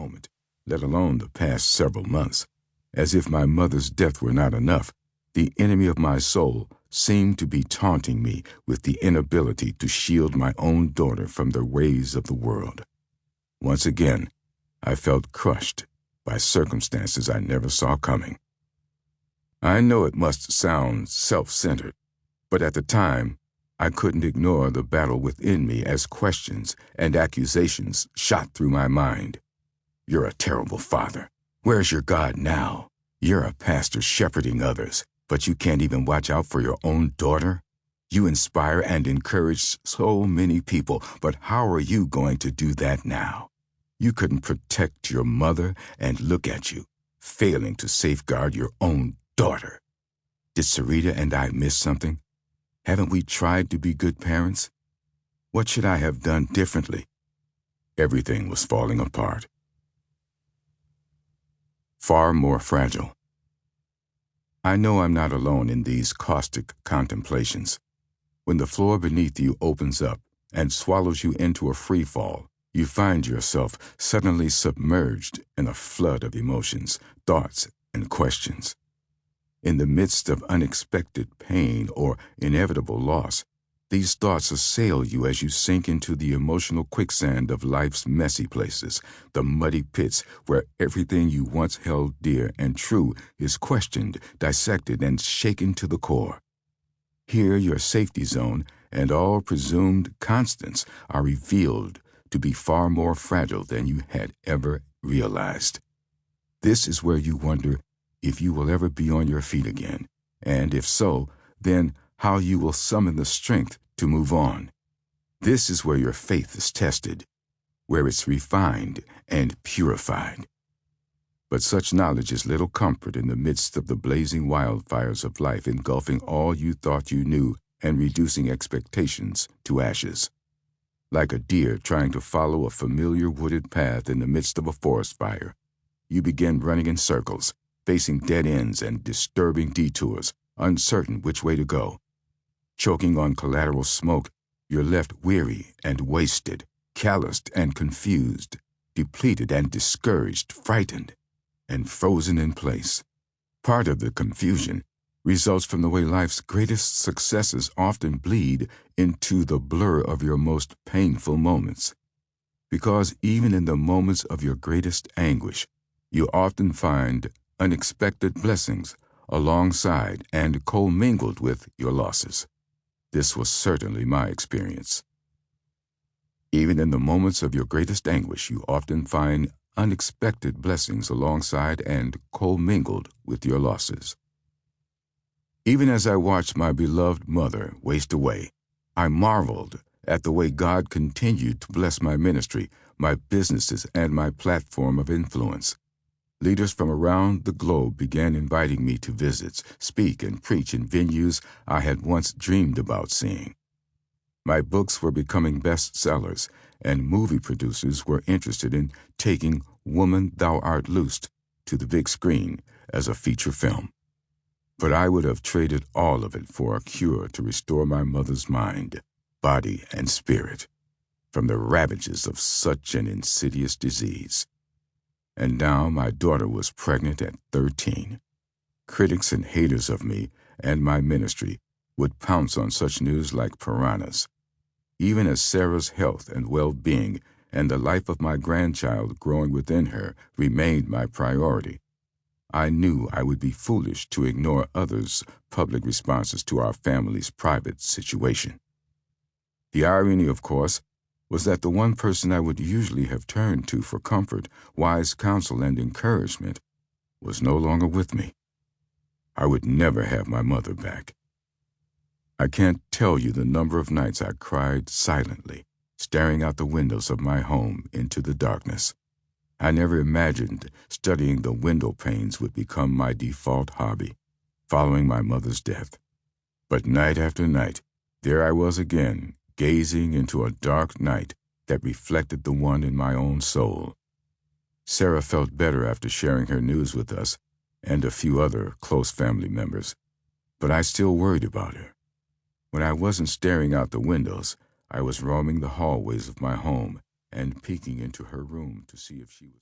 moment, let alone the past several months. As if my mother's death were not enough, the enemy of my soul seemed to be taunting me with the inability to shield my own daughter from the ways of the world. Once again, I felt crushed by circumstances I never saw coming. I know it must sound self-centered, but at the time, I couldn't ignore the battle within me as questions and accusations shot through my mind. You're a terrible father. Where's your God now? You're a pastor shepherding others, but you can't even watch out for your own daughter? You inspire and encourage so many people, but how are you going to do that now? You couldn't protect your mother, and look at you, failing to safeguard your own daughter. Did Sarita and I miss something? Haven't we tried to be good parents? What should I have done differently? Everything was falling apart. Far more fragile. I know I'm not alone in these caustic contemplations. When the floor beneath you opens up and swallows you into a free fall, you find yourself suddenly submerged in a flood of emotions, thoughts, and questions. In the midst of unexpected pain or inevitable loss, these thoughts assail you as you sink into the emotional quicksand of life's messy places, the muddy pits where everything you once held dear and true is questioned, dissected, and shaken to the core. Here your safety zone and all presumed constants are revealed to be far more fragile than you had ever realized. This is where you wonder if you will ever be on your feet again, and if so, then how you will summon the strength to move on. This is where your faith is tested, where it's refined and purified. But such knowledge is little comfort in the midst of the blazing wildfires of life engulfing all you thought you knew and reducing expectations to ashes. Like a deer trying to follow a familiar wooded path in the midst of a forest fire, you begin running in circles, facing dead ends and disturbing detours, uncertain which way to go. Choking on collateral smoke, you're left weary and wasted, calloused and confused, depleted and discouraged, frightened, and frozen in place. Part of the confusion results from the way life's greatest successes often bleed into the blur of your most painful moments. Because even in the moments of your greatest anguish, you often find unexpected blessings alongside and commingled with your losses. This was certainly my experience. Even in the moments of your greatest anguish, you often find unexpected blessings alongside and commingled with your losses. Even as I watched my beloved mother waste away, I marveled at the way God continued to bless my ministry, my businesses, and my platform of influence. Leaders from around the globe began inviting me to visits, speak, and preach in venues I had once dreamed about seeing. My books were becoming bestsellers, and movie producers were interested in taking Woman Thou Art Loosed to the big screen as a feature film. But I would have traded all of it for a cure to restore my mother's mind, body, and spirit from the ravages of such an insidious disease. And now my daughter was pregnant at 13. Critics and haters of me and my ministry would pounce on such news like piranhas. Even as Sarah's health and well-being and the life of my grandchild growing within her remained my priority, I knew I would be foolish to ignore others' public responses to our family's private situation. The irony, of course, was that the one person I would usually have turned to for comfort, wise counsel, and encouragement was no longer with me. I would never have my mother back. I can't tell you the number of nights I cried silently, staring out the windows of my home into the darkness. I never imagined studying the window panes would become my default hobby, following my mother's death. But night after night, there I was again, gazing into a dark night that reflected the one in my own soul. Sarah felt better after sharing her news with us and a few other close family members, but I still worried about her. When I wasn't staring out the windows, I was roaming the hallways of my home and peeking into her room to see if she was